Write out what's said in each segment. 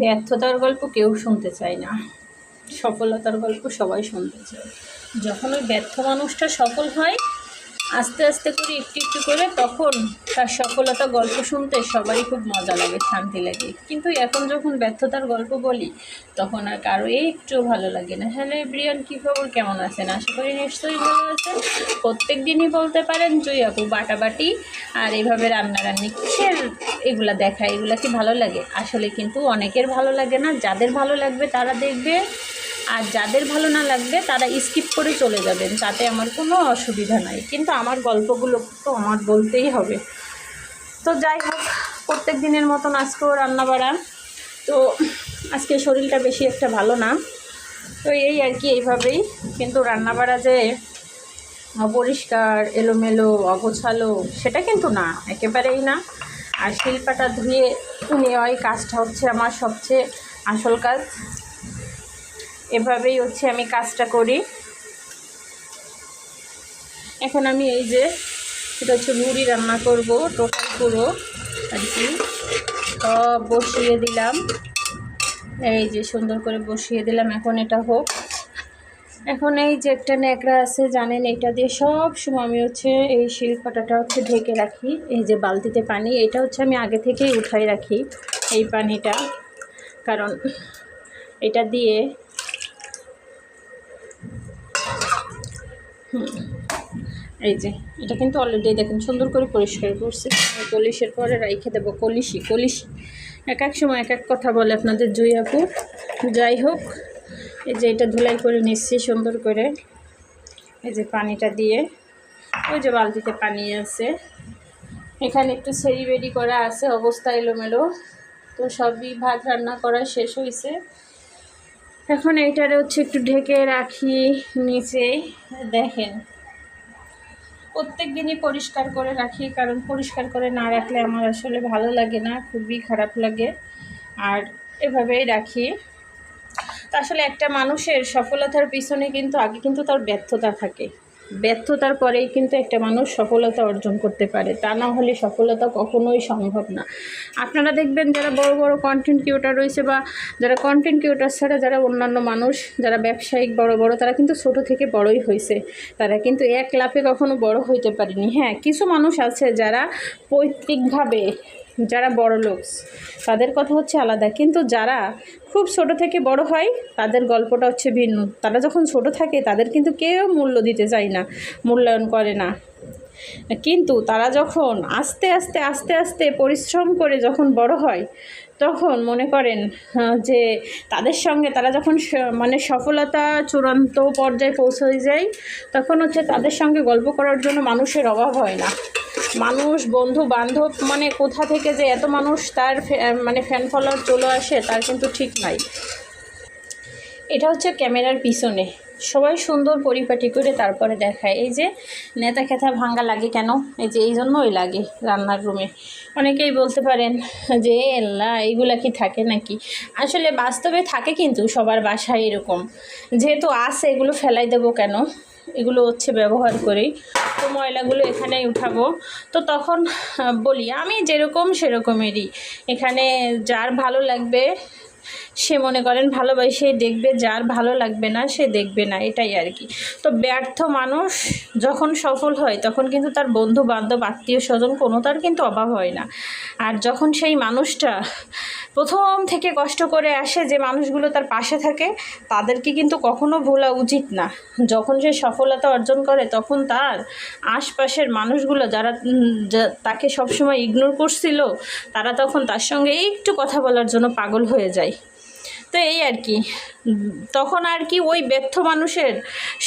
ব্যর্থতার গল্প কেউ শুনতে চায় না, সফলতার গল্প সবাই শুনতে চায়। যখন ওই ব্যর্থ মানুষটা সফল হয় আস্তে আস্তে করে একটু একটু করে, তখন তার সফলতা গল্প শুনতে সবারই খুব মজা লাগে, শান্তি লাগে। কিন্তু এখন যখন ব্যর্থতার গল্প বলি তখন আর কারো একটু ভালো লাগে না। হ্যালো এভরিওয়ান, কী খবর, কেমন আছেন? আশা করি নিশ্চয়ই ভালো আছেন। প্রত্যেক দিনই বলতে পারেন জুই আপু বাটাবাটি আর এইভাবে রান্নারান্নি কিসের এগুলা দেখা, এগুলা কি ভালো লাগে? আসলে কিন্তু অনেকের ভালো লাগে না। যাদের ভালো লাগবে তারা দেখবে, আর যাদের ভালো না লাগবে তারা স্কিপ করে চলে যাবেন, তাতে আমার কোনো অসুবিধা নাই। কিন্তু আমার গল্পগুলো তো আমার বলতেই হবে। তো যাই হোক, প্রত্যেক দিনের মতন আজকেও রান্না বাড়া। তো আজকে শরীরটা বেশি একটা ভালো না, তো এই আর কি, এইভাবেই। কিন্তু রান্না বাড়া যে অপরিষ্কার, এলোমেলো, অগোছালো সেটা কিন্তু না, একেবারেই না। আর শিল্পাটা ধুয়ে নেওয়াই কাজটা হচ্ছে আমার সবচেয়ে আসল কাজ। এভাবেই হচ্ছে আমি কাজটা করি। এখন আমি এই যে এটা হচ্ছে মুড়ি রান্না করব, টোটাল পুরো আর কি সব বসিয়ে দিলাম। এই যে সুন্দর করে বসিয়ে দিলাম। এখন এটা হোক। এখন এই যে একটা ন্যাকড়া আছে জানেন, এটা দিয়ে সব সময় আমি হচ্ছে এই শিলপাটাটা হচ্ছে ঢেকে রাখি। এই যে বালতিতে পানি, এটা হচ্ছে আমি আগে থেকেই উঠাই রাখি এই পানিটা, কারণ এটা দিয়ে এই যে এটা কিন্তু অলরেডি দেখেন সুন্দর করে পরিষ্কার করছি। কলিশের পরে রাইখে দেবো। কলিশি এক এক সময় এক এক কথা বলে আপনাদের জুই আপু। যাই হোক, এই যে এটা ধুলাই করে নিচ্ছি সুন্দর করে। এই যে পানিটা দিয়ে, ওই যে বালতিতে পানি আছে, এখানে একটু সেরি বেরি করা আছে, অবস্থা এলোমেলো। তো সবই ভাত রান্না করা শেষ হয়েছে। এখন এইটারে হচ্ছে একটু ঢেকে রাখি নিচে। দেখেন প্রত্যেক দিনই পরিষ্কার করে রাখি, কারণ পরিষ্কার করে না রাখলে আমার আসলে ভালো লাগে না, খুবই খারাপ লাগে। আর এভাবেই রাখি। তো আসলে একটা মানুষের সফলতার পিছনে কিন্তু আগে কিন্তু তার ব্যর্থতা থাকে, ব্যর্থতার পরেই কিন্তু একটা মানুষ সফলতা অর্জন করতে পারে। তা না হলে সফলতা কখনোই সম্ভব না। আপনারা দেখবেন যারা বড় বড় কন্টেন্ট ক্রিয়েটর রয়েছে, বা যারা কন্টেন্ট ক্রিয়েটর ছাড়া যারা অন্যান্য মানুষ যারা ব্যবসায়িক বড় বড়, তারা কিন্তু ছোট থেকে বড়ই হয়েছে। তারা কিন্তু এক লাফে কখনো বড় হইতে পারেনি। হ্যাঁ, কিছু মানুষ আছে যারা পৈতৃকভাবে যারা বড় লোক, তাদের কথা হচ্ছে আলাদা। কিন্তু যারা খুব ছোট থেকে বড় হয় তাদের গল্পটা হচ্ছে ভিন্ন। তারা যখন ছোট থাকে তাদের কিন্তু কেউ মূল্য দিতে চায় না, মূল্যায়ন করে না। কিন্তু তারা যখন আস্তে আস্তে আস্তে আস্তে পরিশ্রম করে যখন বড় হয়, তখন মনে করেন যে তাদের সঙ্গে তারা যখন মানে সফলতা চূড়ান্ত পর্যায়ে পৌঁছে যায়, তখন হচ্ছে তাদের সঙ্গে গল্প করার জন্য মানুষের অভাব হয় না। মানুষ, বন্ধু বান্ধব, মানে কোথা থেকে যে এত মানুষ তার মানে ফ্যান ফলোয়ার চলে আসে তার কিন্তু ঠিক নাই। এটা হচ্ছে ক্যামেরার পিছনে সবাই সুন্দর পরিপাটি করে তারপরে দেখায়। এই যে নেতা খেতা ভাঙ্গা লাগে কেন? এই যে এই জন্যই লাগে রান্নার রুমে। অনেকেই বলতে পারেন যে এল্লা এইগুলা কি থাকে নাকি? আসলে বাস্তবে থাকে, কিন্তু সবার বাসায় এরকম। যেহেতু আছে, এগুলো ফেলাই দেবো কেন? এগুলো হচ্ছে ব্যবহার করি। তো ময়লাগুলো এখানেই উঠাবো। তো তখন বলি আমি যেরকম সেরকমেরই। এখানে যার ভালো লাগবে সে মনে করেন ভালোবাসেই দেখবে, যার ভালো লাগবে না সে দেখবে না, এটাই আর কি। তো ব্যর্থ মানুষ যখন সফল হয় তখন কিন্তু তার বন্ধু বান্ধব, আত্মীয় স্বজন কোনো তার কিন্তু অভাব হয় না। আর যখন সেই মানুষটা প্রথম থেকে কষ্ট করে আসে, যে মানুষগুলো তার পাশে থাকে, তাদেরকে কিন্তু কখনো ভোলা উচিত না। যখন সে সফলতা অর্জন করে তখন তার আশপাশের মানুষগুলো যারা তাকে সবসময় ইগনোর করছিল, তারা তখন তার সঙ্গে একটু কথা বলার জন্য পাগল হয়ে যায়। তো এই আর কি, তখন আর কি ওই ব্যর্থ মানুষের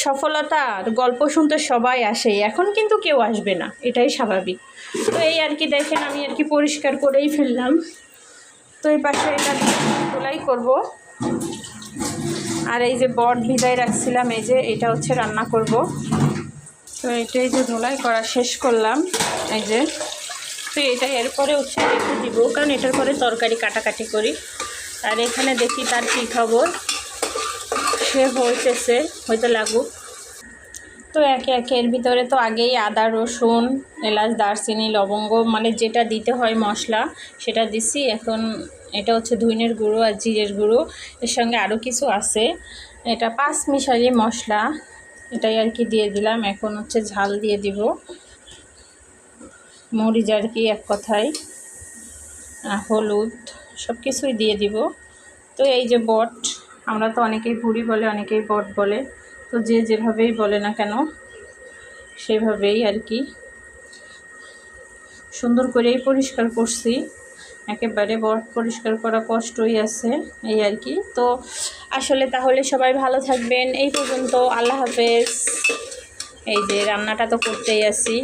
সফলতার গল্প শুনতে সবাই আসে। এখন কিন্তু কেউ আসবে না, এটাই স্বাভাবিক। তো এই আর কি, দেখেন আমি আর কি পরিষ্কার করেই ফেললাম। তো এই পাশে এটা ধুলাই করব। আর এই যে বট ভিজাই রাখছিলাম, এই যে এটা হচ্ছে রান্না করব। তো এটাই যে ধুলাই করা শেষ করলাম, এই যে। তো এটা এরপরে হচ্ছে রেখে দিব, কারণ এটার পরে তরকারি কাটাকাটি করি। আর এখানে দেখি তার কী খবর, সে হইতে লাগুক। তো একে একে এর ভিতরে তো আগেই আদা, রসুন, এলাচ, দারচিনি, লবঙ্গ, মানে যেটা দিতে হয় মশলা সেটা দিছি। এখন এটা হচ্ছে ধইনের গুঁড়ো আর জিরের গুঁড়ো, এর সঙ্গে আরও কিছু আছে। এটা 5 মিশালি মশলা, এটাই আর কি দিয়ে দিলাম। এখন হচ্ছে ঝাল দিয়ে দিব, মরিচ আর কি এক কথায়, হলুদ সব কিছুই দিয়ে দিব। তো এই যে বট, আমরা তো অনেকেই ভুড়ি বলে, অনেকেই বট বলে, তো যে যেভাবেই বলে না কেন সেভাবেই আর কি সুন্দর করেই পরিষ্কার করছি। একেবারে বট পরিষ্কার করা কষ্টই আছে, এই আর কি। তো আসলে তাহলে সবাই ভালো থাকবেন, এই পর্যন্ত, আল্লাহ হাফেজ। এই যে রান্নাটা তো করতেই আছি।